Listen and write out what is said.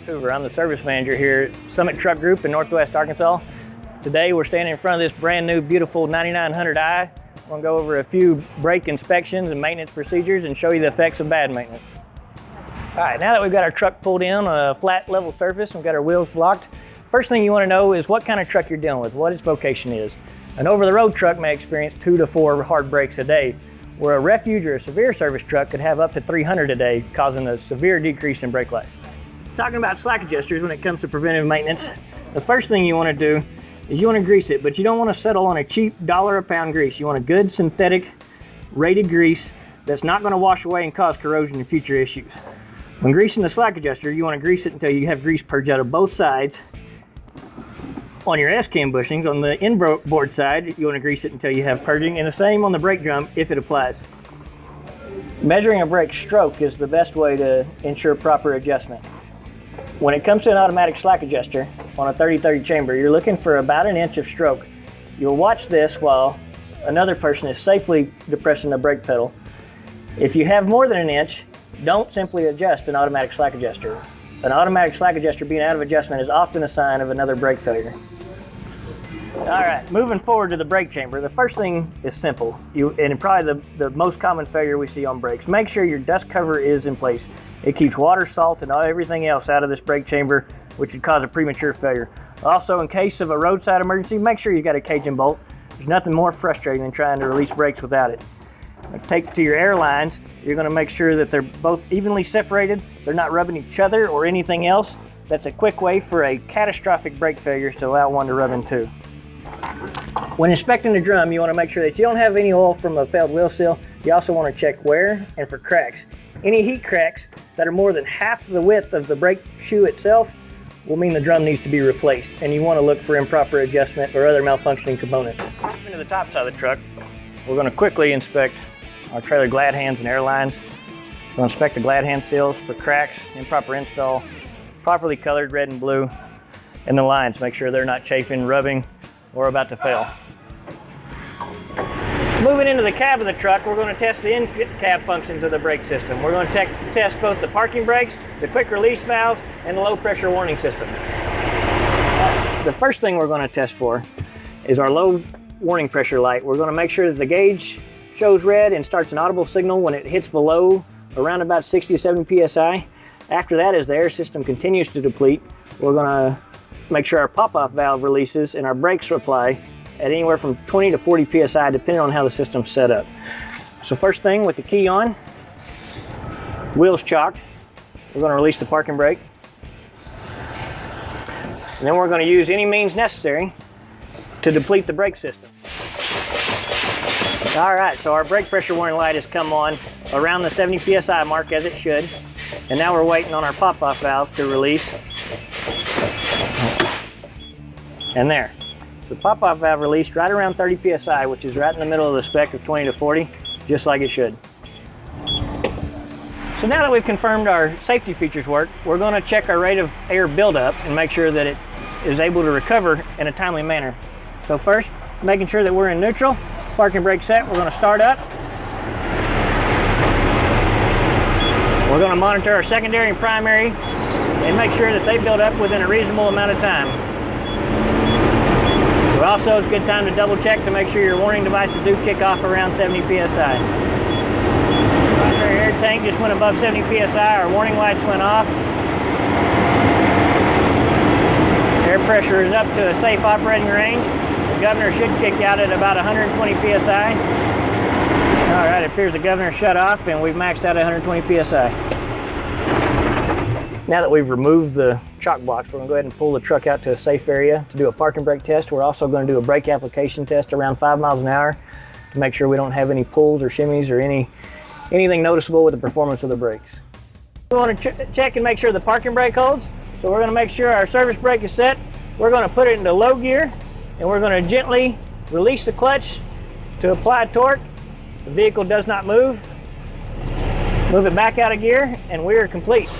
Hoover. I'm the service manager here at Summit Truck Group in Northwest Arkansas. Today we're standing in front of this brand new beautiful 9900i. We're going to go over a few brake inspections and maintenance procedures and show you the effects of bad maintenance. All right, now that we've got our truck pulled in on a flat level surface, we've got our wheels blocked. First thing you want to know is what kind of truck you're dealing with, what its vocation is. An over-the-road truck may experience 2 to 4 hard brakes a day, where a refuge or a severe service truck could have up to 300 a day, causing a severe decrease in brake life. Talking about slack adjusters when it comes to preventive maintenance, the first thing you want to do is you want to grease it, but you don't want to settle on a cheap $1 a pound grease. You want a good synthetic rated grease that's not going to wash away and cause corrosion and future issues. When greasing the slack adjuster, you want to grease it until you have grease purged out of both sides. On your S-cam bushings, on the inboard side, you want to grease it until you have purging, and the same on the brake drum if it applies. Measuring a brake stroke is the best way to ensure proper adjustment. When it comes to an automatic slack adjuster on a 30-30 chamber, you're looking for about 1 inch of stroke. You'll watch this while another person is safely depressing the brake pedal. If you have more than 1 inch, don't simply adjust an automatic slack adjuster. An automatic slack adjuster being out of adjustment is often a sign of another brake failure. All right, moving forward to the brake chamber, the first thing is simple, and probably the most common failure we see on brakes. Make sure your dust cover is in place. It keeps water, salt, and everything else out of this brake chamber, which would cause a premature failure. Also, in case of a roadside emergency, make sure you got a cage and bolt. There's nothing more frustrating than trying to release brakes without it. Take to your air lines, you're going to make sure that they're both evenly separated, they're not rubbing each other or anything else. That's a quick way for a catastrophic brake failure to allow one to rub into. When inspecting the drum, you want to make sure that you don't have any oil from a failed wheel seal. You also want to check wear and for cracks. Any heat cracks that are more than half the width of the brake shoe itself will mean the drum needs to be replaced, and you want to look for improper adjustment or other malfunctioning components. Moving to the top side of the truck, we're going to quickly inspect our trailer glad hands and air lines. We're going to inspect the glad hand seals for cracks, improper install, properly colored red and blue, and the lines. Make sure they're not chafing, rubbing, or about to fail. Moving into the cab of the truck, we're going to test the in-cab functions of the brake system. We're going to test both the parking brakes, the quick release valve, and the low pressure warning system. The first thing we're going to test for is our low warning pressure light. We're going to make sure that the gauge shows red and starts an audible signal when it hits below around about 60 to 70 psi. After that, as the air system continues to deplete, we're going to make sure our pop-off valve releases and our brakes apply at anywhere from 20 to 40 psi depending on how the system's set up. So first thing, with the key on, wheels chocked, we're going to release the parking brake. And then we're going to use any means necessary to deplete the brake system. All right, so our brake pressure warning light has come on around the 70 psi mark, as it should. And now we're waiting on our pop-off valve to release. And there. The pop-off valve released right around 30 psi, which is right in the middle of the spec of 20 to 40, just like it should. So now that we've confirmed our safety features work, we're going to check our rate of air buildup and make sure that it is able to recover in a timely manner. So first, making sure that we're in neutral. Parking brake set, we're going to start up. We're going to monitor our secondary and primary and make sure that they build up within a reasonable amount of time. So also, it's a good time to double check to make sure your warning devices do kick off around 70 psi. Primary air tank just went above 70 psi, our warning lights went off. Air pressure is up to a safe operating range. The governor should kick out at about 120 psi. All right, it appears the governor shut off and we've maxed out at 120 psi. Now that we've removed the shock blocks, we're going to go ahead and pull the truck out to a safe area to do a parking brake test. We're also going to do a brake application test around 5 miles an hour to make sure we don't have any pulls or shimmies or anything noticeable with the performance of the brakes. We want to check and make sure the parking brake holds. So we're going to make sure our service brake is set. We're going to put it into low gear and we're going to gently release the clutch to apply torque. The vehicle does not move. Move it back out of gear and we are complete.